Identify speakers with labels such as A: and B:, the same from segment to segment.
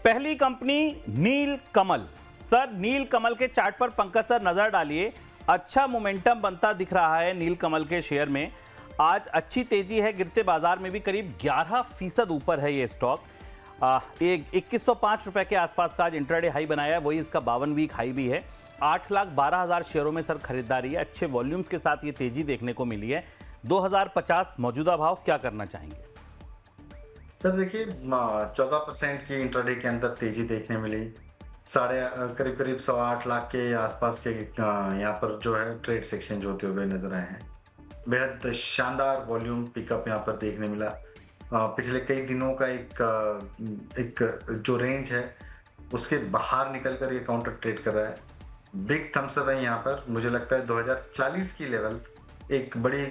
A: पहली company Neel Kamal. Sir Neel Kamal के chart पर पंकज सर नजर डालिए, अच्छा मोमेंटम बनता दिख रहा है नील कमल के शेयर में। आज अच्छी तेजी है, गिरते बाजार में भी करीब 11% ऊपर है ये स्टॉक। 2105 रुपए के आसपास का आज इंट्राडे हाई बनाया है, वही इसका 52 वीक हाई भी है। 8,12,000 शेयरों में सर खरीदारी है, अच्छे वॉल्यूम्स के साथ ये तेजी देखने को मिली है। 2050 मौजूदा भाव, क्या करना चाहेंगे?
B: सर देखिए 14% की इंट्राडे के अंदर तेजी देखने मिली। करीब करीब 8.25 लाख के आसपास के यहाँ पर जो है ट्रेड्स एक्सचेंज होते हुए नजर आए हैं। बेहद शानदार वॉल्यूम पिकअप यहाँ पर देखने मिला। पिछले कई दिनों का एक जो रेंज है उसके बाहर निकलकर ये काउंटर ट्रेड कर रहा है। बिग थम्स अप है यहाँ पर। मुझे लगता है 2040 की लेवल एक बड़ी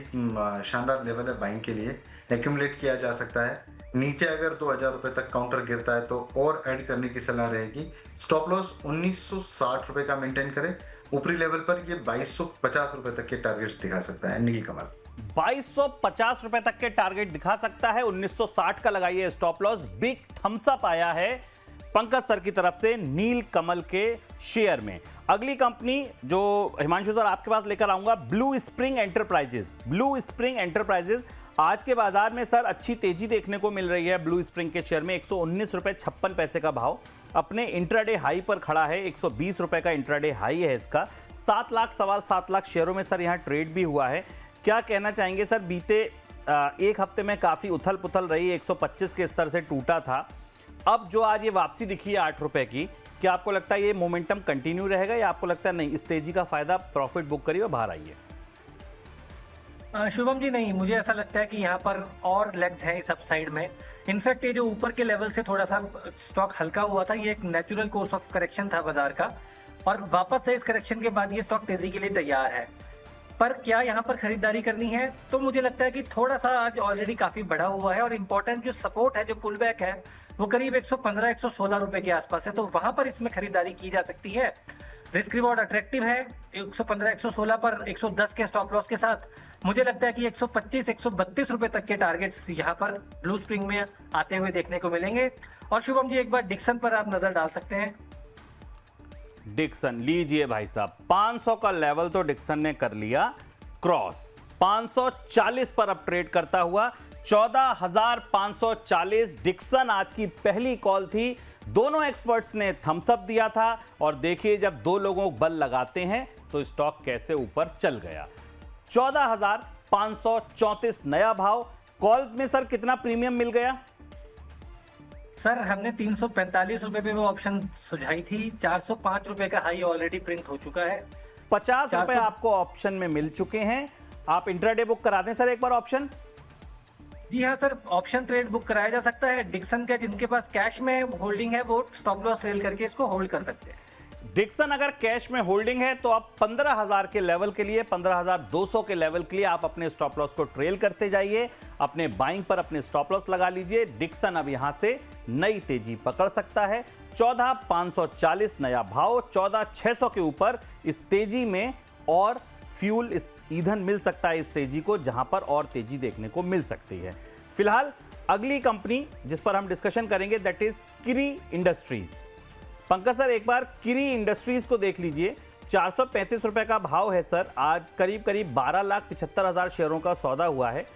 B: शानदार लेवल है बाइंग के लिए, एक्यूमुलेट किया जा सकता है। नीचे अगर 2000 रुपए तक काउंटर गिरता है तो और ऐड करने की सलाह रहेगी। स्टॉप लॉस 1960 रुपए का मेंटेन करें। ऊपरी लेवल पर ये 2250 रुपए तक के टारगेट्स दिखा सकता है नील कमल।
A: 2250 रुपए तक के टारगेट दिखा सकता है। 1960 का लगाइए stop loss. Big thumbs up आया है पंकज सर की तरफ से नील कमल के शेयर में। अगली कंपनी जो हिमांशु सर आपके पास लेकर आऊंगा, blue spring enterprises. Blue spring enterprises आज के बाजार में सर अच्छी तेजी देखने को मिल रही है। ब्लू स्प्रिंग के शेयर में 119 रुपए 56 पैसे का भाव अपने इंट्राडे हाई पर खड़ा है। 120 रुपए का इंट्राडे हाई है इसका। 7 लाख 7.25 लाख शेयरों में सर यहाँ ट्रेड भी हुआ है। क्या कहना चाहेंगे सर? बीते एक हफ्ते में काफी उथल पुथल रही, 125 के स्तर से टूटा था। अब जो आज ये वापसी दिखी है 8 रुपए की, क्या आपको लगता है ये मोमेंटम कंटिन्यू रहेगा या आपको लगता है नहीं, इस तेजी का फायदा प्रॉफिट बुक करिए और बाहर आइए?
C: शुभम जी, नहीं, मुझे ऐसा लगता है कि यहाँ पर और लेग्स हैं इस अपसाइड में। इनफैक्ट ये जो ऊपर के लेवल से थोड़ा सा स्टॉक हल्का हुआ था, ये एक नेचुरल कोर्स ऑफ करेक्शन था बाजार का, और वापस से इस करेक्शन के बाद ये स्टॉक तेजी के लिए तैयार है। पर क्या यहाँ पर खरीदारी करनी है? तो मुझे लगता है कि थोड़ा सा आज ऑलरेडी काफी बढ़ा हुआ है, और इंपॉर्टेंट जो सपोर्ट है, जो पुल बैक है, वो करीब 115-116 रुपए के आसपास है। तो वहां पर इसमें खरीदारी की जा सकती है। रिस्क रिवॉर्ड अट्रैक्टिव है। 115-116 पर 110 के स्टॉप लॉस के साथ मुझे लगता है कि 125-132 रुपए तक के टारगेट्स यहाँ पर ब्लू स्प्रिंग में आते हुए देखने को मिलेंगे। और शुभम जी, एक बार डिक्सन पर आप नजर डाल सकते हैं।
A: डिक्सन लीजिए भाई साहब, 500 का लेवल तो डिक्सन ने कर लिया क्रॉस। 540 पर अब ट्रेड करता हुआ 14,540। डिक्सन आज की पहली कॉल थी। दोनों एक्सपर्ट्स ने थम्स अप दिया था, और देखिए जब दो लोगों को बल लगाते हैं तो स्टॉक कैसे ऊपर चल गया। 14,534 नया भाव। कॉल में सर कितना प्रीमियम मिल गया?
C: सर हमने 345 रुपए पे वो ऑप्शन सुझाई थी। 405 रुपए का हाई ऑलरेडी प्रिंट हो चुका है।
A: 50 रुपए आपको ऑप्शन में मिल चुके हैं। आप इंट्राडे बुक करा दें सर एक बार ऑप्शन।
C: जी हाँ सर, ऑप्शन ट्रेड बुक कराया जा सकता है। डिक्सन का जिनके पास कैश में होल्डिंग है वो स्टॉप लॉस ट्रेल करके इसको होल्ड कर सकते हैं।
A: डिक्सन अगर कैश में होल्डिंग है तो आप 15,000 के लेवल के लिए, 15,200 के लेवल के लिए आप अपने स्टॉप लॉस को ट्रेल करते जाइए। अपने बाइंग पर अपने स्टॉप लॉस लगा लीजिए। डिक्सन अब यहां से नई तेजी पकड़ सकता है। 14,540 नया भाव। 14,600 के ऊपर इस तेजी में और फ्यूल, इस ईंधन मिल सकता है इस तेजी को, जहां पर और तेजी देखने को मिल सकती है। फिलहाल अगली कंपनी जिस पर हम डिस्कशन करेंगे दैट इज किरी इंडस्ट्रीज। पंकज सर एक बार किरी इंडस्ट्रीज को देख लीजिए। 435 रुपए का भाव है सर। आज करीब 12,75,000 शेयरों का सौदा हुआ है।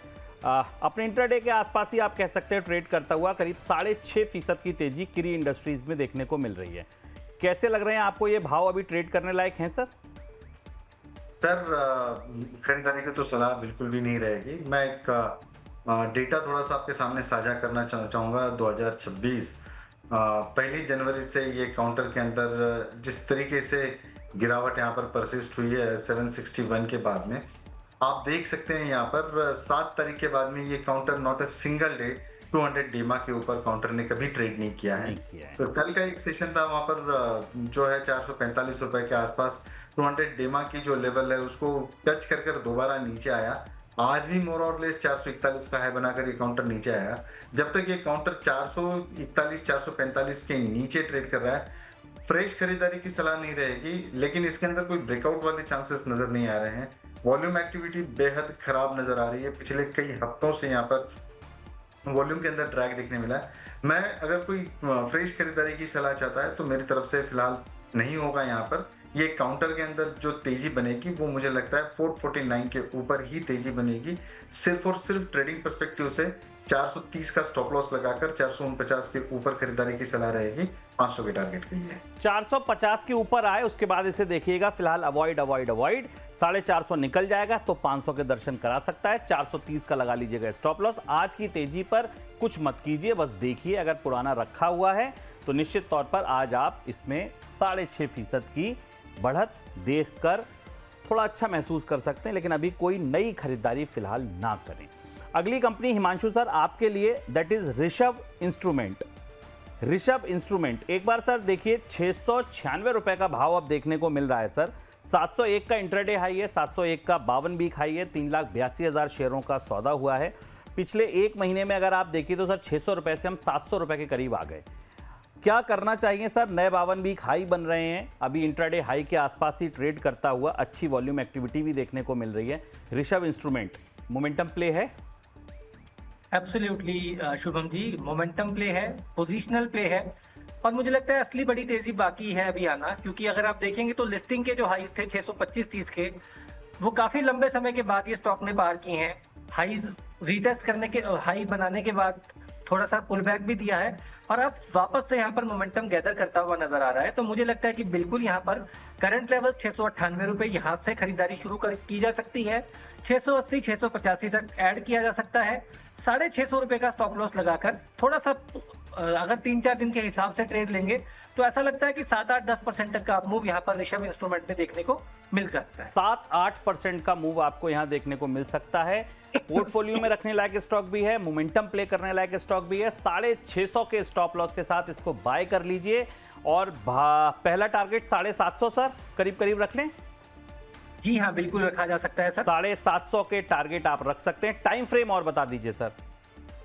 A: अपने इंट्राडे के आसपास ही आप कह सकते हैं ट्रेड करता हुआ। करीब 6.5% की तेजी किरी इंडस्ट्रीज में देखने को मिल रही है। कैसे लग रहे हैं आपको ये भाव? अभी ट्रेड करने लायक हैं सर?
B: सर खरीदारी की तो सलाह बिल्कुल भी नहीं रहेगी। मैं एक डेटा थोड़ा सा आपके सामने साझा करना चाहूँगा। 2026 पहली जनवरी से ये काउंटर के अंदर जिस तरीके से गिरावट यहाँ पर परसिस्ट हुई है 761 के बाद में, आप देख सकते हैं यहाँ पर 7 तारीख के बाद में ये counter not a single day 200 डेमा के ऊपर काउंटर ने कभी ट्रेड नहीं किया है। तो कल का एक सेशन था वहां पर जो है 445 रुपए के आसपास 200 डेमा की जो लेवल है उसको टच कर दोबारा नीचे आया। आज भी मोर और लेस 441 का हाई बनाकर ये काउंटर नीचे आया। जब तक ये काउंटर 441 445 के नीचे ट्रेड कर रहा है, फ्रेश खरीदारी की सलाह नहीं रहेगी। लेकिन इसके अंदर कोई ब्रेकआउट वाले चांसेस नजर नहीं आ रहे हैं। वॉल्यूम एक्टिविटी बेहद खराब नजर आ रही है। पिछले कई हफ्तों से यहाँ पर वॉल्यूम के अंदर ड्रैग देखने मिला है। मैं अगर कोई फ्रेश खरीदारी की सलाह चाहता है तो मेरी तरफ से फिलहाल नहीं होगा यहाँ पर। ये काउंटर के अंदर जो तेजी बनेगी वो मुझे लगता है 449 के ऊपर ही तेजी बनेगी। सिर्फ और सिर्फ ट्रेडिंग पर्सपेक्टिव से 430 का स्टॉप लॉस लगाकर 449 के ऊपर खरीदारी की सलाह रहेगी 500 के टारगेट के लिए।
A: 450 के ऊपर आए उसके बाद इसे देखिएगा, फिलहाल अवॉइड अवॉइड अवॉइड। 450 निकल जाएगा तो 500 के दर्शन करा सकता है। 430 का लगा लीजिएगा स्टॉप लॉस। आज की तेजी पर कुछ मत कीजिए, बस देखिए। अगर पुराना रखा हुआ है तो निश्चित तौर पर आज आप इसमें 6.5% की बढ़त देखकर थोड़ा अच्छा महसूस कर सकते हैं, लेकिन अभी कोई नई खरीदारी फिलहाल ना करें। अगली कंपनी हिमांशु सर आपके लिए, that is Rishabh instrument. Rishabh instrument एक बार सर देखिए, 696 रुपए का भाव अब देखने को मिल रहा है सर। 701 का इंट्राडे हाई है, 701 का 52 वीक हाई है। 3,82,000 शेयरों का सौदा हुआ है। पिछले एक महीने में अगर आप देखिए तो सर 600 रुपए से हम 700 रुपए के करीब आ गए। क्या करना चाहिए सर? नए 52 वीक हाई बन रहे हैं, अभी इंट्राडे हाई के आसपास ही ट्रेड करता हुआ अच्छी वॉल्यूम एक्टिविटी भी देखने को मिल रही है। ऋषभ इंस्ट्रूमेंट मोमेंटम प्ले है?
C: Absolutely Shubham ji, momentum play है, पोजिशनल प्ले है, और मुझे लगता है असली बड़ी तेजी बाकी है अभी आना। क्योंकि अगर आप देखेंगे तो लिस्टिंग के जो हाईज थे 625-30 के, वो काफी लंबे समय के बाद ये स्टॉक ने पार किए हैं। हाईज रीटेस्ट करने के, हाई बनाने के बाद थोड़ा सा पुल बैक भी दिया है, और अब वापस से यहाँ पर मोमेंटम गैदर करता हुआ नजर आ रहा है। तो मुझे लगता है कि बिल्कुल यहाँ पर करंट लेवल 698 रुपए यहाँ से खरीदारी शुरू की जा सकती है। 680, 685 तक ऐड किया जा सकता है। 650 रुपए का स्टॉप लॉस लगाकर थोड़ा सा अगर 3-4 दिन के हिसाब से ट्रेड लेंगे तो ऐसा लगता है कि 7-8-10% तक का मूव यहाँ पर ऋषभ इंस्ट्रूमेंट में देखने को मिल सकता है।
A: 7-8% का मूव आपको यहाँ देखने को मिल सकता है। पोर्टफोलियो में रखने लायक स्टॉक भी है, मोमेंटम प्ले करने लायक स्टॉक भी है। 650 के स्टॉप लॉस के साथ इसको बाय कर लीजिए, और पहला टारगेट 750 सर करीब करीब रख लें।
C: जी हाँ, बिल्कुल रखा जा सकता है सर।
A: 750 के टारगेट आप रख सकते हैं। टाइम फ्रेम और बता दीजिए सर।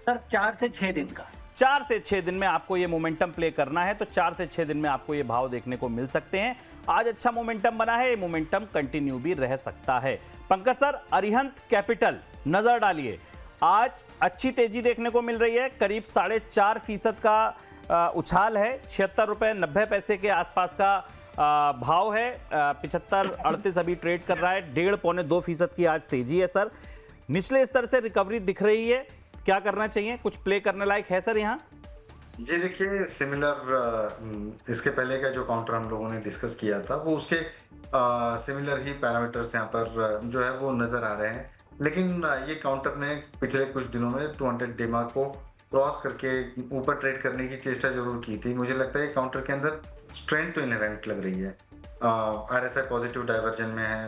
C: सर 4 से 6 दिन का।
A: 4 से 6 दिन में आपको ये मोमेंटम प्ले करना है, तो 4 से 6 दिन में आपको ये भाव देखने को मिल सकते हैं। आज अच्छा मोमेंटम बना है, ये मोमेंटम कंटिन्यू भी रह सकता है। पंकज सर, अरिहंत कैपिटल नजर डालिए, आज अच्छी तेजी देखने को मिल रही है। करीब 4.5% का उछाल है। 76 रुपए 90 पैसे के आसपास का भाव है। 75-38 अभी ट्रेड कर रहा है। 1.5-2% की आज तेजी है सर। निचले स्तर से रिकवरी दिख रही है, क्या करना चाहिए? कुछ प्ले करने लायक है सर यहाँ?
B: जी देखिए, सिमिलर इसके पहले का जो काउंटर हम लोगों ने डिस्कस किया था वो उसके सिमिलर ही पैरामीटर्स यहाँ पर जो है वो नजर आ रहे हैं। लेकिन ये काउंटर ने पिछले कुछ दिनों में 200 डेमा को क्रॉस करके ऊपर ट्रेड करने की चेष्टा जरूर की थी। मुझे लगता है काउंटर के अंदर स्ट्रेंथ तो इनहेरेंट लग रही है। RSI पॉजिटिव डाइवर्जन में है,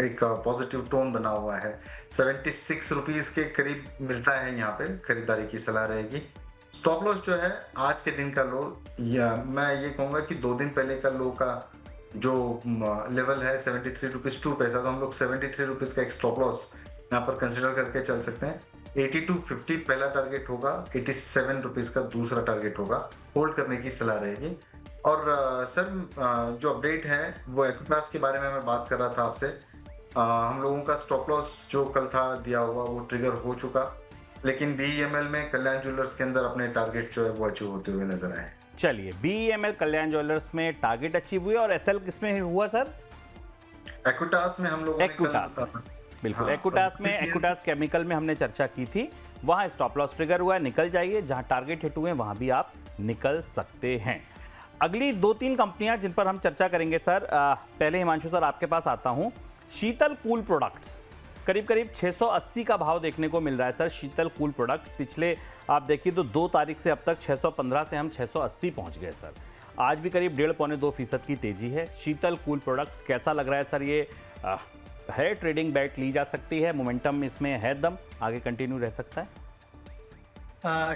B: एक पॉजिटिव टोन बना हुआ है। 76 रुपीज के करीब मिलता है, यहाँ पे खरीदारी की सलाह रहेगी। स्टॉप लॉस जो है आज के दिन का लो, या मैं ये कहूंगा कि 2 दिन पहले का लो का जो लेवल है 73 रुपीज 2 पैसा, तो हम लोग 73 रुपीज का एक स्टॉप लॉस यहाँ पर कंसिडर करके चल सकते हैं। 82.50 पहला टारगेट होगा, 87 रुपीज का दूसरा टारगेट होगा। होल्ड करने की सलाह रहेगी। और सर जो अपडेट है वो एक्विटास के बारे में मैं बात कर रहा था आपसे। हम लोगों का स्टॉप लॉस जो कल था दिया हुआ वो ट्रिगर हो चुका, लेकिन BEML में कल्याण ज्वेलर्स के अंदर अपने टारगेट जो है वो अचीव होते हुए नजर आए।
A: चलिए, BEML कल्याण ज्वेलर्स में टारगेट अचीव हुए, और SL किसमें हुआ सर?
B: एक्विटास में हम लोगों ने
A: एक्विटास बिल्कुल,
B: हाँ,
A: एक्विटास में, एक्विटास केमिकल में हमने चर्चा की थी। वहां स्टॉप लॉस ट्रिगर हुआ है, निकल जाइए। जहां टारगेट हिट हुए वहां भी आप निकल सकते हैं। अगली 2-3 कंपनियां जिन पर हम चर्चा करेंगे सर, पहले हिमांशु सर आपके पास आता हूं। शीतल कूल प्रोडक्ट्स करीब करीब 680 का भाव देखने को मिल रहा है सर। शीतल कूल प्रोडक्ट्स पिछले आप देखिए तो 2 तारीख से अब तक 615 से हम 680 पहुंच गए सर। आज भी करीब 1.5-2% की तेजी है। शीतल कूल प्रोडक्ट्स कैसा लग रहा है सर? ये है ट्रेडिंग बैट ली जा सकती है, मोमेंटम इसमें है, दम आगे कंटिन्यू रह सकता है।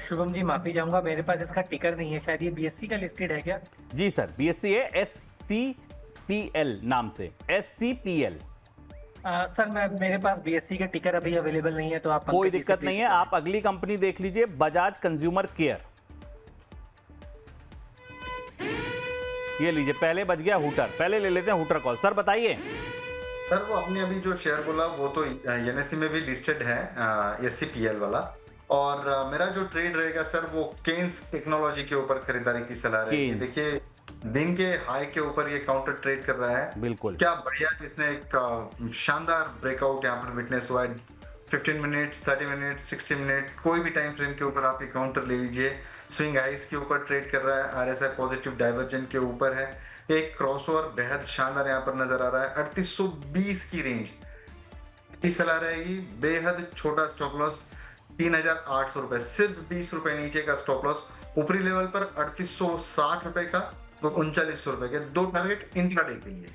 C: शुभम जी माफी चाहूंगा, मेरे पास इसका टिकर नहीं है, शायद ये BSE का लिस्टेड है क्या?
A: जी सर, BSE है, SCPL नाम से, SCPL।
C: सर मेरे पास BSE का टिकर अभी अवेलेबल नहीं है, तो आप
A: कोई दिक्कत नहीं है, आप अगली कंपनी देख लीजिए, बजाज कंज्यूमर केयर। ये लीजिए, पहले बज गया हूटर, पहले ले लेते हैं हूटर कॉल। सर बताइए।
B: सर वो अपने अभी जो शेयर बोला वो तो NSE में भी लिस्टेड है, SCPL वाला, और मेरा जो ट्रेड रहेगा सर वो केन्स टेक्नोलॉजी के ऊपर खरीदारी की सलाह रहेगी।
A: केन्स।
B: देखिए दिन के हाई के ऊपर ये काउंटर ट्रेड कर रहा है।
A: बिल्कुल।
B: क्या बढ़िया इसने एक शानदार ब्रेकआउट यहाँ पर विटनेस हुआ है। 15 मिनट्स, 30 मिनट्स, 60 मिनट, कोई भी टाइम फ्रेम के ऊपर आप ये काउंटर ले लीजिए। स्विंग हाइस के ऊपर ट्रेड कर रहा है, आरएसआई पॉजिटिव डाइवर्जेंट के ऊपर है। एक क्रॉसओवर बेहद शानदार यहाँ पर नजर आ रहा है। 3820 की रेंज की सलाह रहेगी। बेहद छोटा स्टॉप लॉस 3800 रुपए, सिर्फ 20 रुपए नीचे का स्टॉप लॉस। ऊपरी लेवल पर 3860 रुपए का, तो 3900 रुपए के दो टारगेट इंट्राडे के लिए।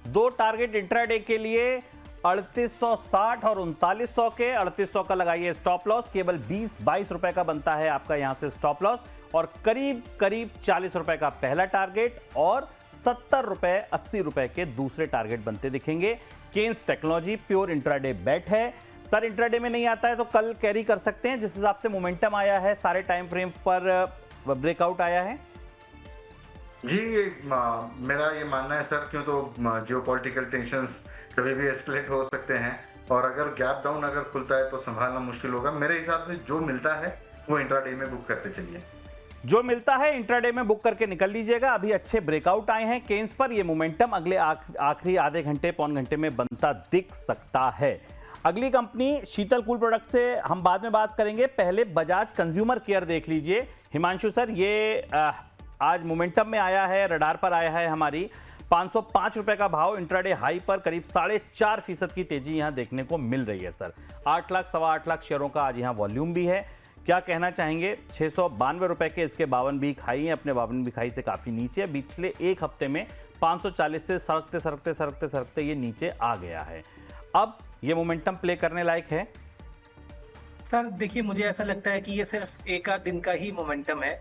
A: दो टारगेट इंट्राडे के लिए 3860 और 3900 के। 3800 का लगाइए स्टॉप लॉस, केवल 20-22 रुपए का बनता है आपका यहां से स्टॉप लॉस, और करीब करीब 40 रुपए का पहला टारगेट और 70 रुपए 80 रुपए के दूसरे टारगेट बनते दिखेंगे। केन्स टेक्नोलॉजी प्योर इंट्राडे बेट है सर। इंट्राडे में नहीं आता है तो कल कैरी कर सकते हैं, जिस हिसाब से मोमेंटम आया है, सारे टाइम फ्रेम पर ब्रेकआउट आया है।
B: जी मेरा ये मानना है सर, क्यों तो जियोपॉलिटिकल टेंशंस कभी भी एस्केलेट हो सकते हैं, और अगर गैप डाउन अगर खुलता है तो संभालना मुश्किल होगा। मेरे हिसाब से जो मिलता है वो इंट्राडे में बुक करते चलिए।
A: जो मिलता है इंट्राडे में बुक करके निकल लीजिएगा। अभी अच्छे ब्रेकआउट आए हैं केन्स पर, ये मोमेंटम अगले आखिरी आधे घंटे पौन घंटे में बनता दिख सकता है। अगली कंपनी शीतल कूल प्रोडक्ट से हम बाद में बात करेंगे, पहले बजाज कंज्यूमर केयर देख लीजिए। हिमांशु सर, ये आज मोमेंटम में आया है, रडार पर आया है हमारी। 505 रुपए का भाव, इंट्राडे हाई पर करीब 4.5% की तेजी यहां देखने को मिल रही है सर। 8 लाख सवा 8 लाख शेयरों का आज यहां वॉल्यूम भी है। क्या कहना चाहेंगे? 692 रुपए के इसके 52 वीक हाई है, अपने 52 वीक हाई से काफी नीचे। पिछले एक हफ्ते में 540 से सरकते ये नीचे आ गया है। अब ये मोमेंटम प्ले करने लायक है?
C: सर देखिए, मुझे ऐसा लगता है कि ये सिर्फ एक आध दिन का ही मोमेंटम है।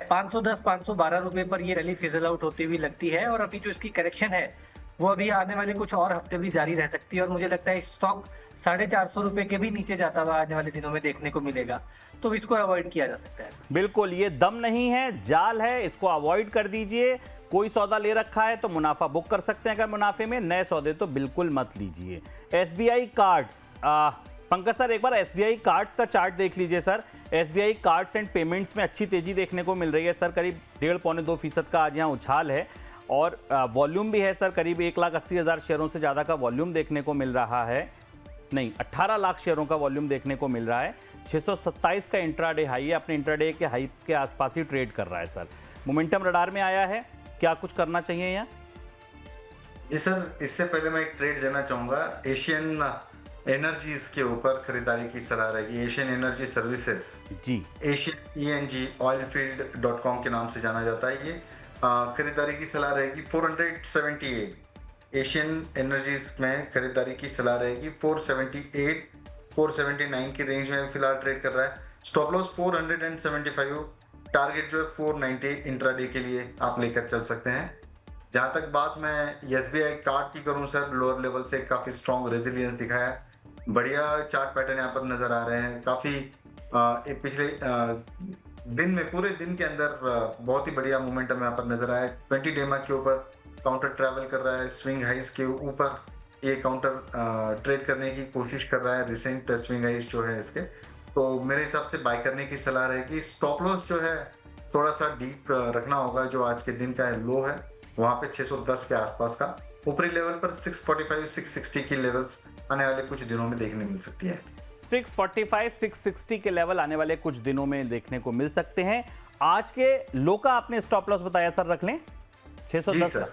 C: 510-512 रुपए पर ये रैली फिजल आउट होती हुई लगती है, और अभी जो इसकी करेक्शन है वो अभी आने वाले कुछ और हफ्ते भी जारी रह सकती है, और मुझे लगता है स्टॉक 450 रुपए के भी नीचे जाता हुआ आने वाले दिनों में देखने को मिलेगा, तो इसको अवॉइड किया जा सकता है।
A: बिल्कुल, ये दम नहीं है, जाल है, इसको अवॉइड कर दीजिए। कोई सौदा ले रखा है तो मुनाफा बुक कर सकते हैं, अगर मुनाफे में, नए सौदे तो बिल्कुल मत लीजिए। एसबीआई कार्ड्स, पंकज सर एक बार एसबीआई कार्ड्स का चार्ट देख लीजिए sir. SBI cards and payments में अच्छी तेजी देखने को मिल रही है सर, करीब 1.5-2% का आज यहाँ उछाल है, और वॉल्यूम भी है सर, करीब 1,80,000 शेयरों से ज़्यादा का वॉल्यूम देखने को मिल रहा है। नहीं, 18 लाख शेयरों का वॉल्यूम देखने को मिल रहा है। 627 का इंट्राडे हाई है, अपने इंट्राडे के हाई के आसपास ही ट्रेड कर रहा है सर। मोमेंटम रडार में आया है, क्या कुछ करना चाहिए यहाँ?
B: जी सर, इससे पहले मैं एक ट्रेड देना चाहूंगा। एशियन एनर्जीज के ऊपर खरीदारी की सलाह रहेगी। एशियन एनर्जी सर्विसेज
A: जी,
B: एशियन ENG oilfield.com के नाम से जाना जाता है। ये खरीदारी की सलाह रहेगी 478। एशियन एनर्जीज में खरीदारी की सलाह रहेगी 478, 479 की रेंज में फिलहाल ट्रेड कर रहा है। स्टॉप लॉस 475, टारगेट जो है 490 इंट्राडे के लिए आप लेकर चल सकते हैं। जहां तक बात मैं एसबीआई कार्ड की करूं सर, लोअर लेवल से काफी स्ट्रॉन्ग रेजिलियंस दिखाया है। बढ़िया चार्ट पैटर्न यहाँ पर नजर आ रहे हैं। काफी पिछले दिन में, पूरे दिन के अंदर बहुत ही बढ़िया मोमेंटम यहाँ पर नजर आया। 20 डेमा के ऊपर काउंटर ट्रैवल कर रहा है। स्विंग हाइस के ऊपर ये काउंटर ट्रेड करने की कोशिश कर रहा है। रिसेंट स्विंग हाइस जो है इसके, तो मेरे हिसाब से बाय करने की सलाह रहेगी। स्टॉप लॉस जो है थोड़ा सा डीप रखना होगा, जो आज के दिन का लो है वहां पे 610 के आसपास का। ऊपरी लेवल पर 645, 660 की लेवल्स आने वाले कुछ दिनों में देखने मिल सकती है।
A: 645, 660 के लेवल आने वाले कुछ दिनों में देखने को मिल सकते हैं। आज के लो का आपने स्टॉप लॉस बताया सर, रख लें 610 का।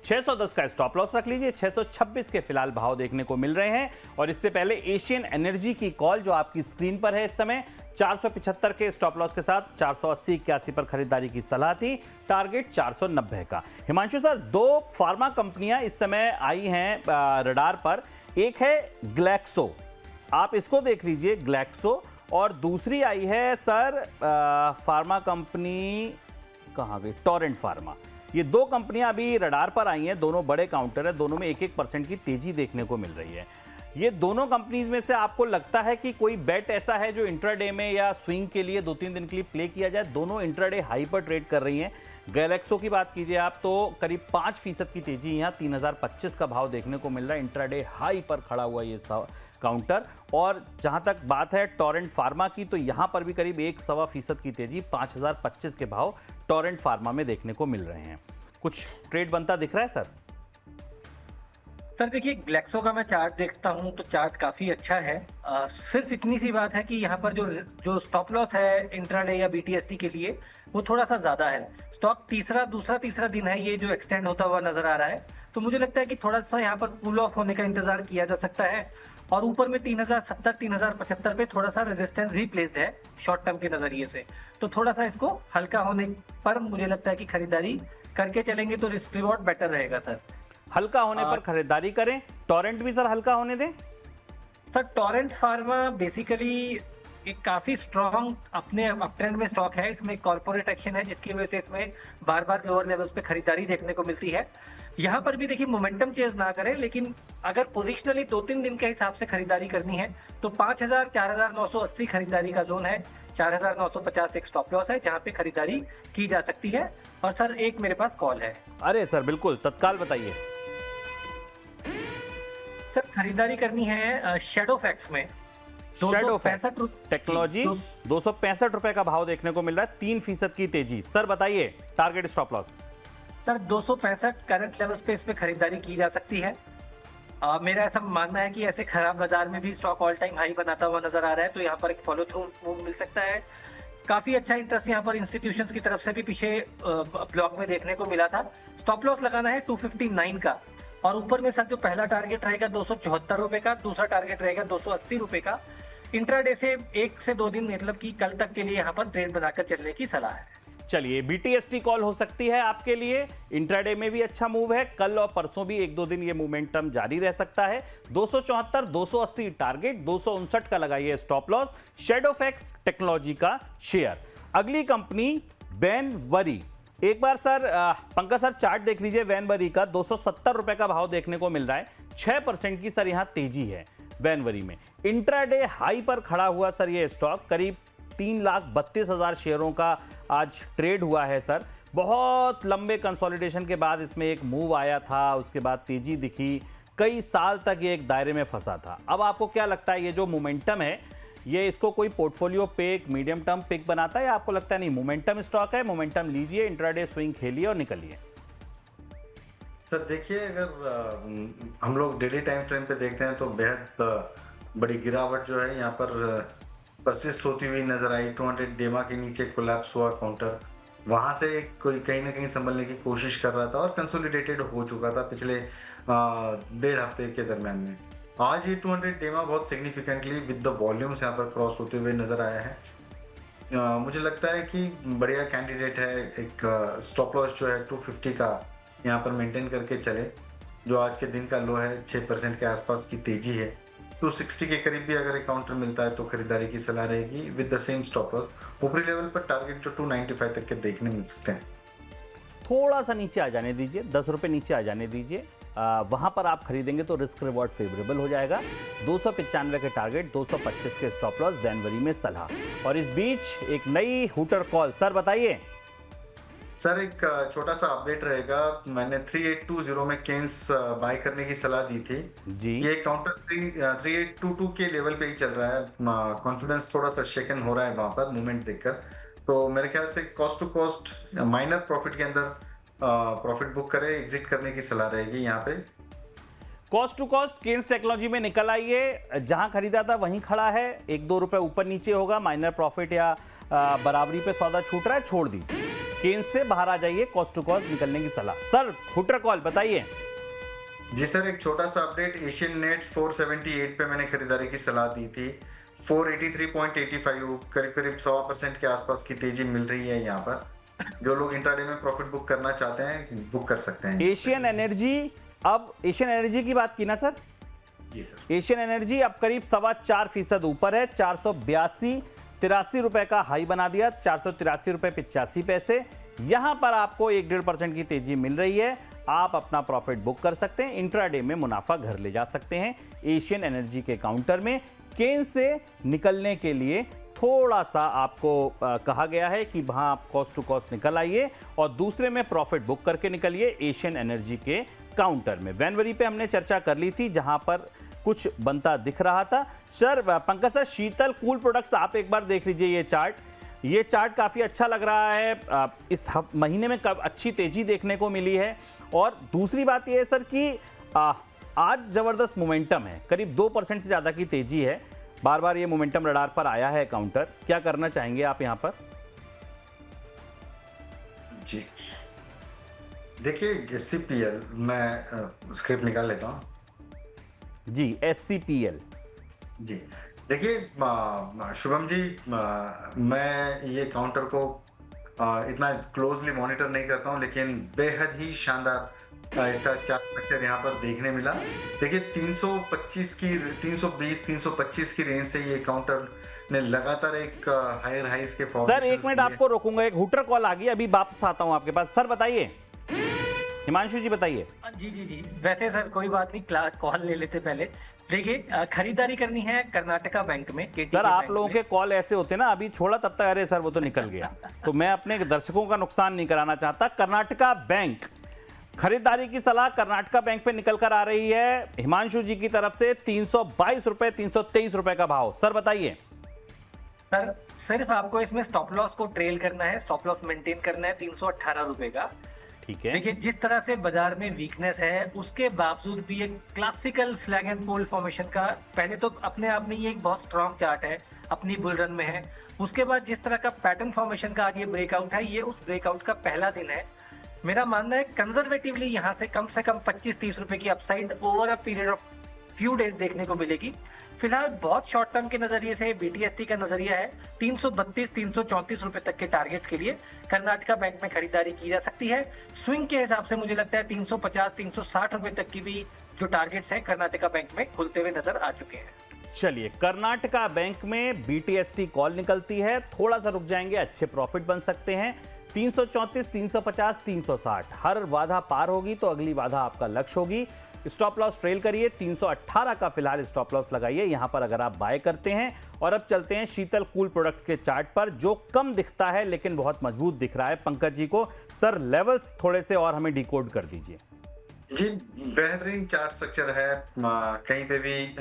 A: 610 का स्टॉप लॉस रख लीजिए। 626 के फिलहाल भाव देखने को मिल रहे हैं, और इससे पहले एशियन एनर्जी की कॉल जो आपकी स्क्रीन पर है इस समय, 475 के स्टॉप लॉस के साथ 480-81 पर खरीदारी की सलाह थी, टारगेट 490 का। हिमांशु सर, दो फार्मा कंपनियां इस समय आई हैं रडार पर। एक है ग्लैक्सो, आप इसको देख लीजिए, ग्लैक्सो, और दूसरी आई है सर फार्मा कंपनी, कहाँ गई, टोरेंट फार्मा। ये दो कंपनियां अभी रडार पर आई हैं, दोनों बड़े काउंटर है, दोनों में 1-1% की तेजी देखने को मिल रही है। ये दोनों कंपनीज में से आपको लगता है कि कोई बेट ऐसा है जो इंट्राडे में या स्विंग के लिए 2-3 दिन के लिए प्ले किया जाए? दोनों इंट्राडे हाई पर ट्रेड कर रही हैं। गैलेक्सो की बात कीजिए आप तो करीब 5% की तेजी यहाँ 3025 का भाव देखने को मिल रहा है। इंट्राडे हाई पर खड़ा हुआ ये काउंटर। और जहां तक बात है टोरेंट फार्मा की तो यहां पर भी करीब 1-1.25% की तेजी 5025 के भाव टोरेंट फार्मा में देखने को मिल रहे हैं। कुछ ट्रेड बनता दिख रहा है सर?
C: सर देखिए, ग्लेक्सो का मैं चार्ट देखता हूं तो चार्ट काफी अच्छा है। सिर्फ इतनी सी बात है कि यहाँ पर जो स्टॉप लॉस है इंट्राडे या बीटीएसटी के लिए वो थोड़ा सा ज्यादा है। स्टॉक दूसरा तीसरा दिन है ये जो एक्सटेंड होता हुआ नजर आ रहा है, तो मुझे लगता है कि थोड़ा सा यहाँ पर कूल ऑफ होने का इंतजार किया जा सकता है। और ऊपर में 3070 3075 पे थोड़ा सा रेजिस्टेंस भी प्लेस्ड है शॉर्ट टर्म के नजरिए से, तो थोड़ा सा इसको हल्का होने पर मुझे लगता है कि खरीदारी करके चलेंगे तो रिस्क रिवॉर्ड बेटर रहेगा सर।
A: हल्का होने पर खरीदारी करें। टोरेंट भी सर हल्का होने दें?
C: सर टोरेंट फार्मा बेसिकली एक काफी स्ट्रॉन्ग अपने अपट्रेंड में स्टॉक है। इसमें कॉर्पोरेट एक्शन है जिसकी वजह से इसमें बार बार लोअर लेवल्स पे खरीदारी देखने को मिलती है। यहाँ पर भी देखिए मोमेंटम चेज ना करें, लेकिन अगर पोजिशनली 2-3 दिन के हिसाब से खरीदारी करनी है तो 5000 4980 खरीदारी का जोन है। 4950 एक स्टॉप लॉस है जहाँ पे खरीदारी की जा सकती है। और सर एक मेरे पास कॉल है।
A: अरे सर बिल्कुल तत्काल बताइए।
C: सर खरीदारी करनी है शैडोफैक्स में।
A: शैडोफैक्स टेक्नोलॉजी 265 रुपए का भाव देखने को मिल रहा है, 3% की तेजी। सर बताइए target stop loss.
C: Sir 265 current levels पे इस पे खरीदारी की जा सकती है। मेरा ऐसा मानना है कि ऐसे खराब बाजार में भी स्टॉक ऑल टाइम हाई बनाता हुआ नजर आ रहा है, तो यहाँ पर एक फॉलो थ्रू मूव मिल सकता है। काफी अच्छा इंटरेस्ट यहाँ पर इंस्टीट्यूशंस की तरफ से भी पीछे ब्लॉक में देखने को मिला था। स्टॉप लॉस लगाना है 259 का, और ऊपर में सर जो पहला टारगेट रहेगा 274 रुपए का, दूसरा टारगेट रहेगा 280 रुपए का। इंट्राडे से 1 से 2 दिन मतलब कि कल तक के लिए यहाँ पर ट्रेड बनाकर चलने की सलाह है।
A: चलिए बीटीएसटी कॉल हो सकती है आपके लिए। इंट्राडे में भी अच्छा मूव है, कल और परसों भी 1-2 दिन ये मोमेंटम जारी रह सकता है। 274 280 टारगेट, 259 का लगाइए स्टॉप लॉस। शैडोफैक्स टेक्नोलॉजी का शेयर। अगली कंपनी वैनवरी। एक बार सर पंकज सर चार्ट देख लीजिए वैनवरी का। 270 रुपए का भाव देखने को मिल रहा है, 6% की सर यहां तेजी है वैनवरी में। इंट्राडे हाई पर खड़ा हुआ सर ये स्टॉक, करीब 3,32,000 शेयरों का आज ट्रेड हुआ है सर। बहुत लंबे कंसोलिडेशन के बाद इसमें एक मूव आया था, उसके बाद तेजी दिखी, कई साल तक ये एक दायरे में फंसा था। अब आपको क्या लगता है ये जो मोमेंटम है ये इसको कोई portfolio pick, medium term pick बनाता है, या आपको लगता है नहीं मोमेंटम स्टॉक है, मोमेंटम लीजिए, इंट्राडे स्विंग खेलिए और निकलिए?
B: सर देखिए, अगर हम लोग डेली टाइम फ्रेम पे देखते हैं तो बेहद बड़ी गिरावट जो है यहाँ पर परसिस्ट होती हुई नजर आई। 200 डेमा के नीचे कोलैप्स हुआ काउंटर, वहां से कोई कहीं ना कहीं संभलने की कोशिश कर रहा था और कंसोलिडेटेड हो चुका था पिछले 1.5 हफ्ते के दरम्यान में। आज ये 200 डेमा बहुत सिग्निफिकेंटली विद द वॉल्यूम्स यहाँ पर क्रॉस होते हुए नजर आया है। मुझे लगता है कि बढ़िया कैंडिडेट है। एक स्टॉप लॉस जो है 250 का यहाँ पर मेंटेन करके चले, जो आज के दिन का लो है। 6% के आसपास की तेजी है। 260 के करीब भी अगर एक काउंटर मिलता है तो खरीदारी की सलाह रहेगी with the same stop loss. ऊपरी लेवल पर टारगेट जो 295 तक के देखने मिल सकते हैं।
A: थोड़ा सा नीचे आ जाने दीजिए, 10 रुपये नीचे आ जाने दीजिए, वहां पर आप खरीदेंगे तो रिस्क रिवॉर्ड फेवरेबल हो जाएगा। 295 के टारगेट, 225 के स्टॉप लॉस, जनवरी में सलाह। और इस बीच एक नई हुटर कॉल। सर बताइए।
B: सर एक छोटा सा अपडेट रहेगा। मैंने 3820 में केन्स बाय करने की सलाह दी थी
A: जी।
B: ये काउंटर 3822 के लेवल पे ही चल रहा है। कॉन्फिडेंस थोड़ा सा शेकन हो रहा है वहां पर मूवमेंट देखकर, तो मेरे ख्याल से cost to cost minor profit के अंदर प्रॉफिट बुक करे, एग्जिट करने की सलाह रहेगी यहाँ पे।
A: Cost to cost Kaynes Technology में निकल आइए, जहां खरीदा था वहीं खड़ा है। 1-2 रुपए ऊपर नीचे होगा, माइनर प्रॉफिट या बराबरी पे सौदा छूट रहा है, छोड़ दीजिए, केन्स से बाहर आ जाइए, कॉस्ट टू कॉस्ट निकलने की सलाह। सर हुटर कॉल बताइए।
B: जी सर, एक छोटा सा अपडेट। एशियन नेट्स 478 पे मैंने खरीदारी की सलाह दी थी। 483.85 करीब करीब 100% के आसपास की तेजी मिल रही है यहाँ पर। जो लोग इंट्राडे में प्रॉफिट बुक करना चाहते हैं बुक कर सकते हैं।
A: एशियन एनर्जी, अब एशियन एनर्जी की बात की ना सर?
B: जी सर।
A: एशियन एनर्जी अब करीब 4.25% ऊपर है, 482-83 रुपए का हाई बना दिया, 483 रुपए 85 पैसे। यहां पर आपको 1-1.5% की तेजी मिल रही है। आप अपना प्रॉफिट बुक कर सकते हैं, इंट्राडे में मुनाफा घर ले जा सकते हैं। एशियन एनर्जी के काउंटर में केन से निकलने के लिए थोड़ा सा आपको कहा गया है कि वहां आप कॉस्ट टू कॉस्ट निकल आइए और दूसरे में प्रॉफिट बुक करके निकलिए एशियन एनर्जी के काउंटर में। वैनवरी पे हमने चर्चा कर ली थी, जहां पर कुछ बनता दिख रहा था। सर पंकज सर, शीतल कूल प्रोडक्ट्स आप एक बार देख लीजिए ये चार्ट काफी अच्छा लग रहा है। इस महीने में अच्छी तेजी देखने को मिली है। और दूसरी बात यह है सर कि आज जबरदस्त मोमेंटम है, करीब 2% से ज्यादा की तेजी है। बार बार ये मोमेंटम रडार पर आया है काउंटर, क्या करना चाहेंगे आप यहां पर?
B: जी देखिए, SCPL मैं स्क्रिप्ट निकाल लेता हूं
A: जी। SCPL
B: जी देखिए शुभम जी, मैं ये काउंटर को इतना क्लोजली मॉनिटर नहीं करता हूं, लेकिन बेहद ही शानदार इसका चार्ट स्ट्रक्चर यहाँ पर देखने मिला। देखिए 320-325 की रेंज से ये काउंटर ने लगातार एक हायर हाइस के
A: सर एक मिनट आपको रोकूंगा, एक हुटर कॉल आ गई, अभी वापस आता हूं आपके पास। सर बताइए, हिमांशु जी बताइए।
C: जी वैसे सर कोई बात नहीं, कॉल ले लेते पहले। देखिए खरीदारी करनी है कर्नाटका बैंक में।
A: सर आप लोगों के कॉल ऐसे होते ना, अभी छोड़ा तब तक अरे सर वो तो निकल गया। तो मैं अपने दर्शकों का नुकसान नहीं कराना चाहता। कर्नाटका बैंक खरीदारी की सलाह कर्नाटका बैंक पे निकल कर आ रही है हिमांशु जी की तरफ से। 322 रुपए, 323 रुपए का भाव। सर बताइए।
C: सर सिर्फ आपको इसमें स्टॉप लॉस को ट्रेल करना है, स्टॉप लॉस मेंटेन करना है 318 रुपए का।
A: ठीक है।
C: देखिए जिस तरह से बाजार में वीकनेस है, उसके बावजूद भी एक classical flag and pole formation का, पहले तो अपने आप में ये एक बहुत स्ट्रॉन्ग चार्ट है, अपनी बुल रन में है। उसके बाद जिस तरह का पैटर्न फॉर्मेशन का आज ये ब्रेकआउट है, ये उस ब्रेकआउट का पहला दिन है। मेरा मानना है कंजर्वेटिवली यहाँ से कम 25-30 रुपए की upside over a period of few days देखने को मिलेगी। फिलहाल बहुत शॉर्ट टर्म के नजरिए से BTST का नजरिया है 332-334 रुपए तक के टारगेट्स के लिए कर्नाटका बैंक में खरीदारी की जा सकती है। स्विंग के हिसाब से मुझे लगता है 350-360 रुपए तक की भी जो टारगेट्स हैं कर्नाटका बैंक में खुलते हुए नजर आ चुके हैं।
A: चलिए, कर्नाटका बैंक में BTST कॉल निकलती है, थोड़ा सा रुक जाएंगे, अच्छे प्रॉफिट बन सकते हैं। 334, 350, 360 हर बाधा पार होगी तो अगली बाधा आपका लक्ष्य होगी। स्टॉप लॉस ट्रेल करिए, 318 का फिलहाल स्टॉप लॉस लगाइए यहां पर अगर आप बाय करते हैं। और अब चलते हैं शीतल कूल प्रोडक्ट के चार्ट पर, जो कम दिखता है लेकिन बहुत मजबूत दिख रहा है पंकज जी को। सर लेवल्स थोड़े से और हमें डिकोड कर दीजिए।
B: जी बेहतरीन चार्ट स्ट्रक्चर है, कहीं पे भी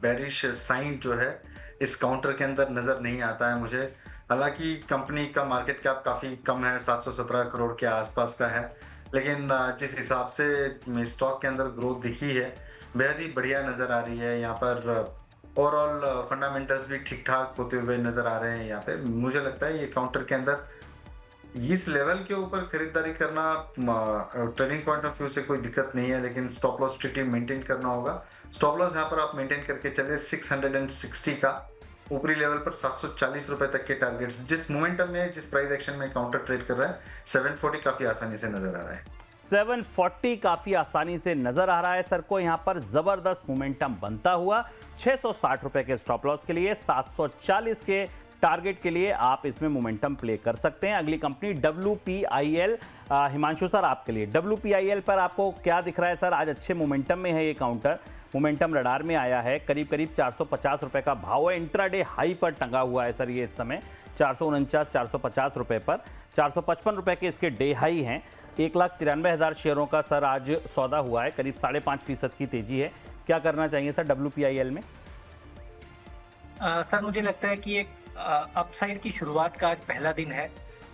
B: बेरिश साइन जो है इस काउंटर के अंदर नजर नहीं आता है मुझे। हालांकि कंपनी का मार्केट कैप काफी कम है, 717 करोड़ के आसपास का है, लेकिन जिस हिसाब से स्टॉक के अंदर ग्रोथ दिखी है बेहद ही बढ़िया नजर आ रही है। यहाँ पर ओवरऑल फंडामेंटल्स भी ठीक ठाक होते हुए नजर आ रहे हैं। यहाँ पे मुझे लगता है ये काउंटर के अंदर इस लेवल के ऊपर खरीदारी करना ट्रेडिंग पॉइंट ऑफ व्यू से कोई दिक्कत नहीं है, लेकिन स्टॉप लॉस स्ट्रिक्टली मेंटेन करना होगा। स्टॉप लॉस यहाँ पर आप मेंटेन करके चले 660 का, ऊपरी लेवल पर 740 रुपए तक के टारगेट्स। जिस मोमेंटम में, जिस प्राइस एक्शन में काउंटर ट्रेड कर रहा है, 740 काफी आसानी से नजर आ रहा है।
A: 740 काफी आसानी से नजर आ रहा है सर को। यहां पर जबरदस्त मोमेंटम बनता हुआ 660 रुपए के स्टॉप लॉस के लिए, 740 के टारगेट के लिए आप इसमें मोमेंटम प्ले कर सकते हैं। अगली कंपनी WPIL, हिमांशु सर आपके लिए WPIL पर आपको क्या दिख रहा है सर? आज अच्छे मोमेंटम में है ये काउंटर, मोमेंटम रडार में आया है, करीब 450 रुपए का भाव है, इंट्राडे हाई पर टंगा हुआ है सर ये इस समय 449-450 रुपए पर। 455 रुपए के इसके डे हाई हैं। 1,93,000 शेयरों का सर आज सौदा हुआ है, करीब 5.5% की तेजी है। क्या करना चाहिए सर WPIL में?
C: सर मुझे लगता है कि एक अपसाइड की शुरुआत का आज पहला दिन है।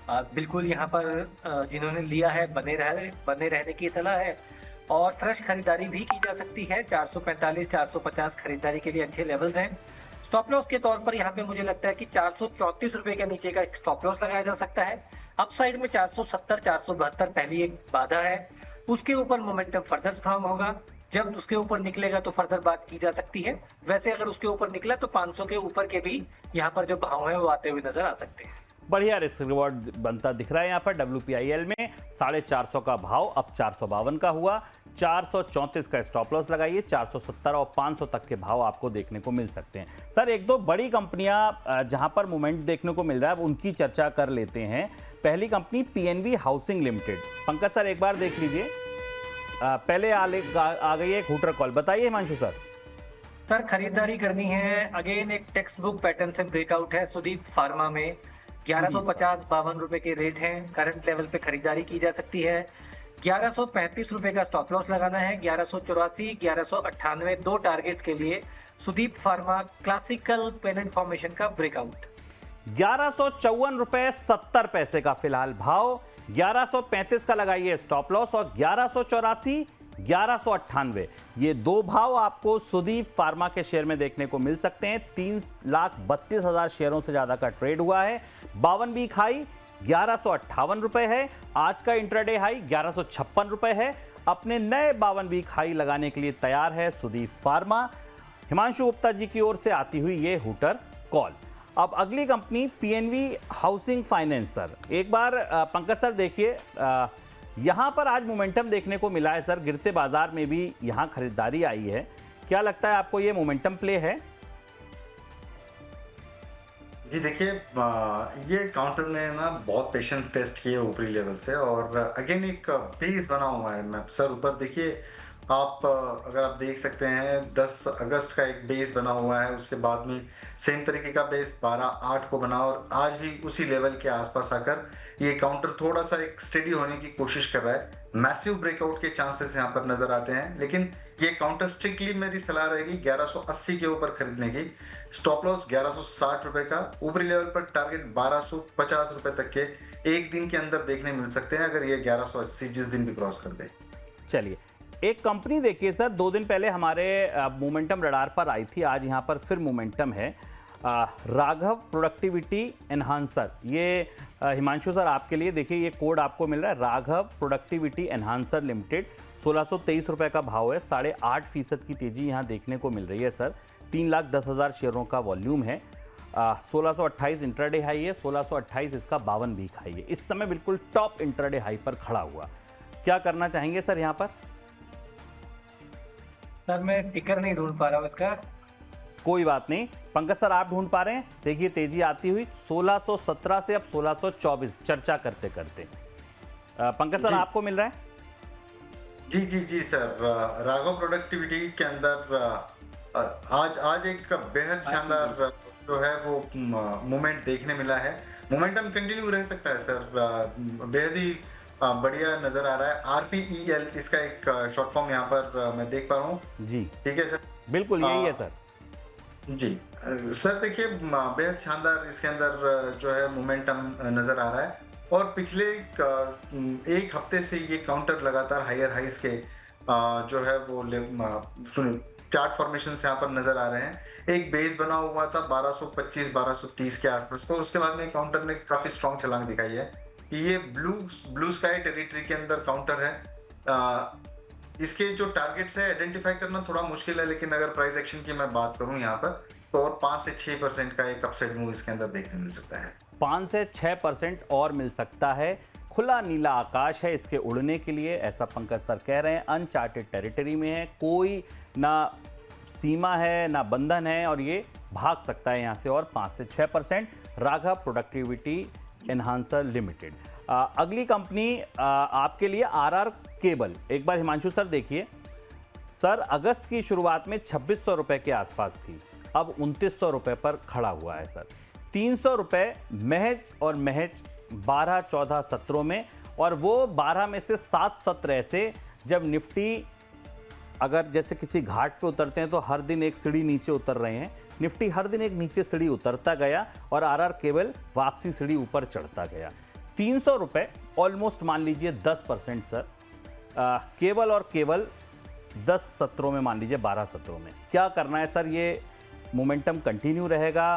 C: बिल्कुल यहाँ पर जिन्होंने लिया है बने रहने की सलाह है और फ्रेश खरीदारी भी की जा सकती है। 445-450 खरीदारी के लिए अच्छे लेवल्स हैं। स्टॉप लॉस के तौर पर यहाँ पे मुझे लगता है कि 434 रुपए के नीचे का स्टॉप लॉस लगाया जा सकता है। अपसाइड में 470-472 पहली एक बाधा है, उसके ऊपर मोमेंटम फर्दर स्ट्रांग होगा। जब उसके ऊपर निकलेगा तो फर्दर बात की जा सकती है। वैसे अगर उसके ऊपर निकला तो 500 के ऊपर के भी यहाँ पर जो भाव है वो आते हुए नजर आ सकते हैं।
A: बढ़िया रिस्क रिवॉर्ड बनता दिख रहा है यहाँ पर WPIL में। 450 का भाव अब 452 का हुआ। 434 का स्टॉप लॉस लगाइए। 470 और 500 तक के भाव आपको देखने को मिल सकते हैं। सर एक दो बड़ी कंपनियां जहां पर मूवमेंट देखने को मिल रहा है उनकी चर्चा कर लेते हैं। पहली company PNB housing limited. Pankaj sir एक बार देख लीजिए। पहले आ गई एक हूटर कॉल, बताइए हिमांशु सर।
C: सर खरीदारी करनी है, अगेन एक टेक्स्ट बुक पैटर्न से ब्रेकआउट है सुदीप फार्मा में। 1150-52 रुपए के रेट हैं, करंट लेवल पे खरीदारी की जा सकती है। 1135 रुपए का स्टॉप लॉस लगाना है। 1184, 1198 दो टारगेट्स के लिए Sudeep Pharma classical pennant formation का ब्रेकआउट।
A: 1154 रुपए 70 पैसे का फिलहाल भाव, 1135 का लगाइए स्टॉप लॉस और 1184, 1198 ये दो भाव आपको सुदीप फार्मा के शेयर में देखने को मिल सकते हैं। 3,32,000 शेयरों से ज्यादा का ट्रेड हुआ है। 52 वीक हाई 1158 रुपए है, आज का इंट्राडे हाई 1156 रुपए है। अपने नए 52 वीक हाई लगाने के लिए तैयार है सुदीप फार्मा। हिमांशु गुप्ता जी की ओर से आती हुई ये हूटर कॉल। अब अगली company PNB housing finance. Sir एक बार पंकज सर देखिए, यहां पर आज मोमेंटम देखने को मिला है सर, गिरते बाजार में भी यहां खरीदारी आई है। क्या लगता है आपको ये मोमेंटम प्ले है?
B: जी देखिए, ये काउंटर ने ना बहुत पेशेंस टेस्ट किए ऊपरी लेवल से और अगेन एक बेस बना हुआ है। मैं सर ऊपर देखिए आप, अगर आप देख सकते हैं 10 अगस्त का एक बेस बना हुआ है, उसके बाद में सेम तरीके का बेस 12/8 को बना और आज भी उसी लेवल के आसपास आकर ये काउंटर थोड़ा सा एक स्टेडी होने की कोशिश कर रहा है। मैसिव ब्रेकआउट के चांसेस यहाँ पर नजर आते हैं, लेकिन ये काउंटर स्ट्रिक्टली मेरी सलाह रहेगी 1180 के ऊपर खरीदने की। स्टॉप लॉस 1160 रुपए का, ऊपरी लेवल पर टारगेट 1250 रुपए तक के एक दिन के अंदर देखने मिल सकते हैं, अगर ये 1180 जिस दिन भी क्रॉस कर दे।
A: चलिए एक कंपनी देखिए सर, 2 दिन पहले हमारे मोमेंटम रडार पर आई थी, आज यहाँ पर फिर मोमेंटम है। राघव प्रोडक्टिविटी एनहांसर, ये हिमांशु सर आपके लिए देखिए, ये कोड आपको मिल रहा है राघव प्रोडक्टिविटी एनहांसर लिमिटेड। 1623 रुपए का भाव है, 8.5% की तेजी यहाँ देखने को मिल रही है सर। 3,10,000 शेयरों का वॉल्यूम है। 1628 इंट्राडे हाई है, 1628 इसका 52 वीक हाई है। इस समय बिल्कुल टॉप इंट्राडे हाई पर खड़ा हुआ। क्या करना चाहेंगे सर यहाँ पर?
C: सर मैं टिकर नहीं ढूंढ पा रहा हूँ इसका।
A: कोई बात नहीं, पंकज सर आप ढूंढ पा रहे हैं, देखिए तेजी आती हुई 1617 से अब 1624 चर्चा करते करते। पंकज सर आपको मिल रहा है?
B: जी जी जी सर, राघव प्रोडक्टिविटी के अंदर आज एक बेहद शानदार जो है वो मोमेंट देखने मिला है। मोमेंटम कंटिन्यू रह सकता है सर, बेहद ही बढ़िया नजर आ रहा है। RPEL इसका एक शॉर्ट फॉर्म यहाँ पर मैं देख पा रहा हूँ जी। ठीक है सर, बिल्कुल यही है सर जी। सर देखिए बेहद शानदार इसके अंदर जो है मोमेंटम नजर आ रहा है और पिछले एक हफ्ते से ये काउंटर लगातार हायर हाइस के जो है वो चार्ट फॉर्मेशन से यहाँ पर नजर आ रहे हैं। एक बेस बना हुआ था 1225-1230 के आसपास, तो उसके बाद में काउंटर ने काफी स्ट्रॉन्ग छलांग दिखाई है। ये ब्लू स्काई टेरिटरी के अंदर काउंटर है। इसके जो टारगेट्स है आइडेंटिफाई करना थोड़ा मुश्किल है, लेकिन अगर प्राइस एक्शन की मैं बात करूं यहाँ पर तो और 5 से 6% का एक अपसाइड मूव इसके अंदर देखने मिल सकता है।
A: 5 से 6% और मिल सकता है। खुला नीला आकाश है इसके उड़ने के लिए, ऐसा पंकज सर कह रहे हैं। अनचार्टेड टेरिटरी में है, कोई ना सीमा है ना बंधन है और ये भाग सकता है यहाँ से और 5 से 6%। Raghav productivity enhancer limited. अगली कंपनी आपके लिए RR केबल। एक बार हिमांशु सर देखिए सर, अगस्त की शुरुआत में 2600 रुपए के आसपास थी, अब 2900 रुपए पर खड़ा हुआ है सर। 300 रुपए महज और महज 12-14 सत्रों में, और वो 12 में से 7 सत्र ऐसे जब निफ्टी अगर जैसे किसी घाट पे उतरते हैं तो हर दिन एक सीढ़ी नीचे उतर रहे हैं, निफ्टी हर दिन एक नीचे सीढ़ी उतरता गया और RR केबल वापसी सीढ़ी ऊपर चढ़ता गया। 300 रुपए ऑलमोस्ट मान लीजिए 10% सर, केवल और केवल 10 सत्रों में, मान लीजिए 12 सत्रों में। क्या करना है सर? ये मोमेंटम कंटिन्यू रहेगा?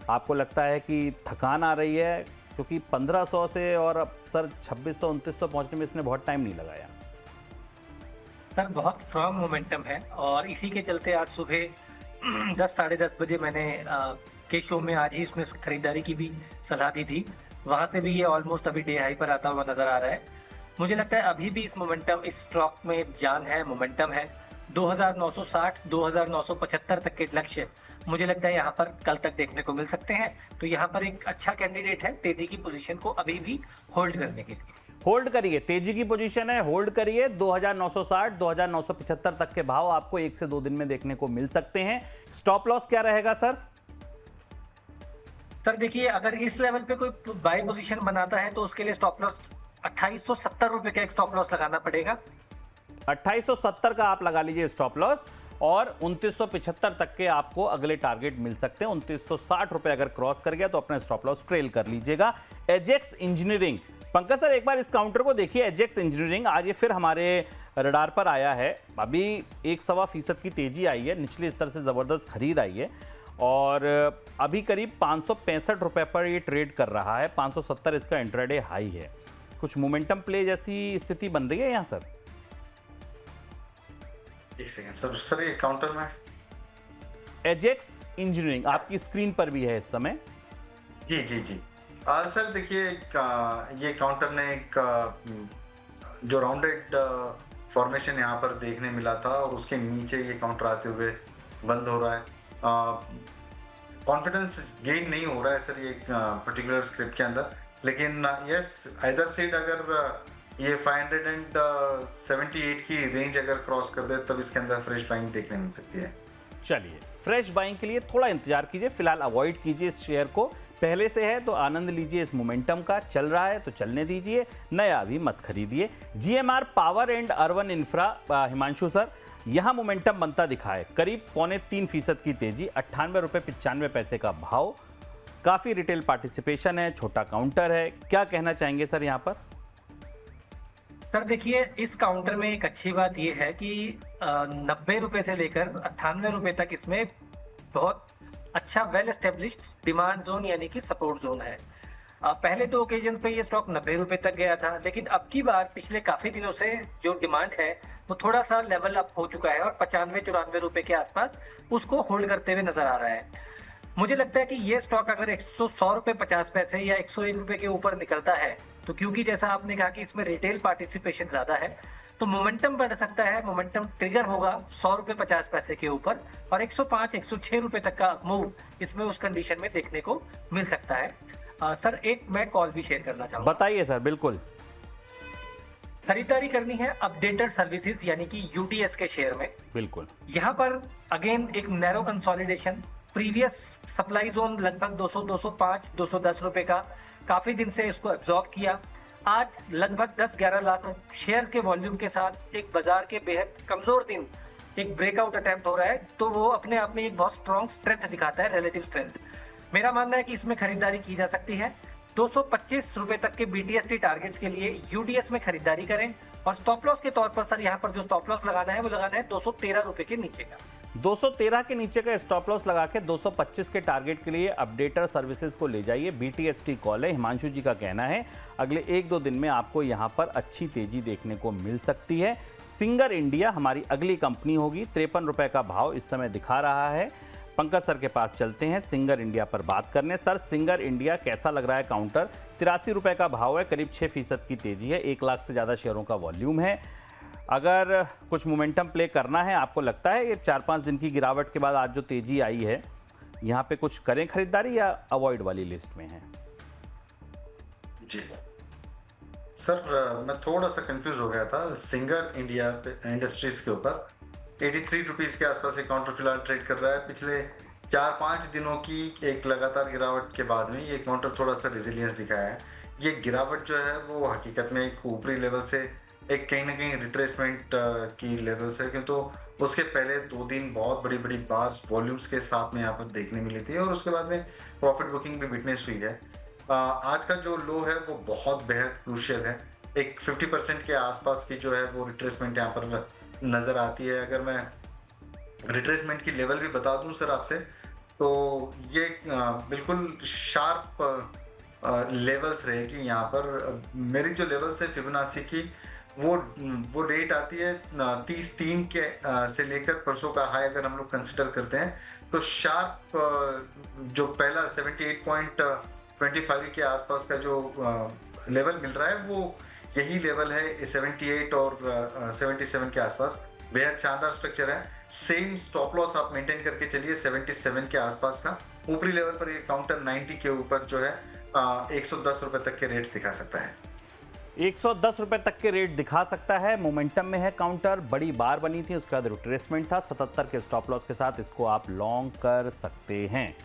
A: आपको लगता है कि थकान आ रही है? क्योंकि 1500 से और अब सर 2600-2900 पहुंचने में इसने बहुत टाइम नहीं लगाया।
C: सर बहुत स्ट्रांग मोमेंटम है और इसी के चलते आज सुबह 10-10:30 बजे मैंने के शो में आज ही इसमें खरीदारी की भी सलाह दी थी। वहां से भी ये ऑलमोस्ट अभी डे हाई पर आता हुआ नजर आ रहा है। मुझे लगता है अभी भी इस मोमेंटम, इस स्टॉक में जान है, मोमेंटम है। 2960, 2975 तक के लक्ष्य मुझे लगता है यहाँ पर कल तक देखने को मिल सकते हैं। तो यहाँ पर एक अच्छा कैंडिडेट है तेजी की पोजीशन को अभी भी होल्ड करने के लिए।
A: होल्ड करिए, तेजी की पोजीशन है, होल्ड करिए। 2960 2975 तक के भाव आपको 1 से 2 दिन में देखने को मिल सकते हैं। स्टॉप लॉस क्या रहेगा सर?
C: सर देखिए, अगर इस लेवल पे कोई बाय पोजीशन बनाता है तो उसके लिए स्टॉप लॉस 2870 रुपए का एक स्टॉप लॉस लगाना पड़ेगा।
A: 2870 का आप लगा लीजिए स्टॉप लॉस, और 2975 तक के आपको अगले टारगेट मिल सकते हैं। 2960 रुपए अगर क्रॉस कर गया तो अपना स्टॉप लॉस ट्रेल कर लीजिएगा। एजेक्स इंजीनियरिंग, पंकज सर एक बार इस काउंटर को देखिए। एजेक्स इंजीनियरिंग आज ये फिर हमारे रडार पर आया है। अभी 1.25% की तेजी आई है, निचले स्तर से जबरदस्त खरीद आई है, और अभी करीब 565 रुपए पर ये ट्रेड कर रहा है। 570 इसका इंट्राडे हाई है। कुछ मोमेंटम प्ले जैसी स्थिति बन रही है यहाँ सर?
B: एक सेकंड सर ये काउंटर में
A: एजेक्स इंजीनियरिंग आपकी स्क्रीन पर भी है इस समय।
B: जी जी जी सर देखिए, ये काउंटर ने एक जो राउंडेड फॉर्मेशन यहाँ पर देखने मिला था, और उसके नीचे ये काउंटर आते हुए बंद हो रहा है। कॉन्फिडेंस गेन नहीं हो रहा है सर ये पर्टिकुलर स्क्रिप्ट के अंदर, लेकिन यस आइदर साइड अगर ये 578 की रेंज अगर क्रॉस कर दे तब इसके अंदर फ्रेश बाइंग देखने मिल सकती है।
A: चलिए, फ्रेश बाइंग के लिए थोड़ा इंतजार कीजिए, फिलहाल अवॉइड कीजिए इस शेयर को। पहले से है तो आनंद लीजिए इस मोमेंटम का, चल रहा है तो चलने दीजिए, नया भी मत खरीदिए। GMR power and urban infra, Himanshu sir यहां मोमेंटम बनता दिखा है, करीब 3.25% की तेजी, 98 रुपए 95 पैसे का भाव। काफी रिटेल पार्टिसिपेशन है, छोटा काउंटर है, क्या कहना चाहेंगे सर यहाँ पर?
C: सर देखिए, इस काउंटर में एक अच्छी बात यह है कि 90 रुपए से लेकर 98 रुपए तक इसमें बहुत अच्छा वेल एस्टेब्लिश्ड डिमांड जोन यानी कि सपोर्ट जोन है। पहले दो ओकेजन पे ये स्टॉक 90 रुपए तक गया था, लेकिन अब की बार पिछले काफी दिनों से जो डिमांड है वो थोड़ा सा लेवल अप हो चुका है, और 95-94 रुपए के आसपास उसको होल्ड करते हुए नजर आ रहा है। मुझे लगता है कि ये स्टॉक अगर 100 रुपए 50 पैसे या 101 रुपए के ऊपर निकलता है, तो क्योंकि जैसा आपने कहा कि इसमें रिटेल पार्टिसिपेशन ज्यादा है, तो मोमेंटम बढ़ सकता है। मोमेंटम ट्रिगर होगा 100 रुपए 50 पैसे के ऊपर, और 105-106 रुपए तक का मूव इसमें उस कंडीशन में देखने को मिल सकता है। सर एक मैं कॉल भी शेयर करना चाहूंगा।
A: बताइए सर। बिल्कुल,
C: खरीदारी करनी है अपडेटेड सर्विसेज यानी कि यूटीएस के शेयर में।
A: बिल्कुल
C: यहाँ पर अगेन एक narrow consolidation, previous supply zone लगभग 200, 205, 210 रुपए का काफी दिन से इसको एब्जॉर्ब किया। आज लगभग 10-11 लाख शेयर के वॉल्यूम के साथ एक बाजार के बेहद कमजोर दिन एक ब्रेकआउट अटेम्प्ट हो रहा है, तो वो अपने आप में एक बहुत स्ट्रॉन्ग स्ट्रेंथ दिखाता है, रिलेटिव स्ट्रेंथ। मेरा मानना है कि इसमें खरीदारी की जा सकती है। 225 रुपए तक के बीटीएसटी टारगेट्स के लिए यूडीएस में खरीदारी करें, और स्टॉप लॉस के तौर पर सर यहाँ पर जो स्टॉप लॉस लगाना है वो लगाना है 213 रुपए के नीचे का।
A: 213 के नीचे का स्टॉप लॉस लगा के 225 के टारगेट के लिए अपडेटर सर्विसेज को ले जाइए। बीटीएसटी कॉल है, हिमांशु जी का कहना है अगले 1-2 दिन में आपको यहां पर अच्छी तेजी देखने को मिल सकती है। सिंगर इंडिया हमारी अगली कंपनी होगी, 53 रुपए का भाव इस समय दिखा रहा है। पंकज सर के पास चलते हैं सिंगर इंडिया पर बात करने। सर सिंगर इंडिया कैसा लग रहा है काउंटर? 83 रुपए का भाव है, करीब 6% की तेजी है, 1 लाख से ज्यादा शेयरों का वॉल्यूम है। अगर कुछ मोमेंटम प्ले करना है, आपको लगता है ये 4-5 दिन की गिरावट के बाद आज जो तेजी आई है, यहाँ पे कुछ करें खरीदारी या अवॉइड वाली लिस्ट में है?
B: जी सर, मैं थोड़ा सा कंफ्यूज हो गया था सिंगर इंडिया इंडस्ट्रीज के ऊपर। 83 रुपीज के आसपास एक काउंटर फिलहाल ट्रेड कर रहा है। पिछले 4-5 दिनों की एक लगातार गिरावट के बाद में ये काउंटर थोड़ा सा रेजिलियंस दिखाया है। ये गिरावट जो है वो हकीकत में एक ऊपरी लेवल से एक कहीं ना कहीं रिट्रेसमेंट की लेवल से, क्योंकि उसके पहले 2 दिन बहुत बड़ी बड़ी बार्स वॉल्यूम्स के साथ में यहाँ पर देखने मिली थी, और उसके बाद में प्रॉफिट बुकिंग भी विटनेस हुई है। आज का जो लो है वो बहुत बेहद क्रूशियल है। एक 50% के आसपास की जो है वो रिट्रेसमेंट यहाँ पर नजर आती है। अगर मैं रिट्रेसमेंट की लेवल भी बता दूं सर आपसे, तो ये बिल्कुल शार्प लेवल्स रहेगी यहाँ पर। मेरी जो लेवल्स है फिबोनाची की, वो रेट आती है 30-3 के से लेकर परसों का हाई अगर हम लोग कंसिडर करते हैं, तो शार्प जो पहला 78.25 के आसपास का जो लेवल मिल रहा है वो यही लेवल है, 78 और 77 के आसपास। बेहद शानदार स्ट्रक्चर है। सेम स्टॉप लॉस आप मेंटेन करके चलिए 77 के आसपास का। ऊपरी लेवल पर ये काउंटर 90 के ऊपर जो है 110 रुपए तक के रेट्स दिखा सकता है।
A: 110 रुपए तक के रेट दिखा सकता है। मोमेंटम में है काउंटर, बड़ी बार बनी थी, उसके बाद रिट्रेसमेंट था। 77 के स्टॉप लॉस के साथ इसको आप लॉन्ग कर सकते हैं।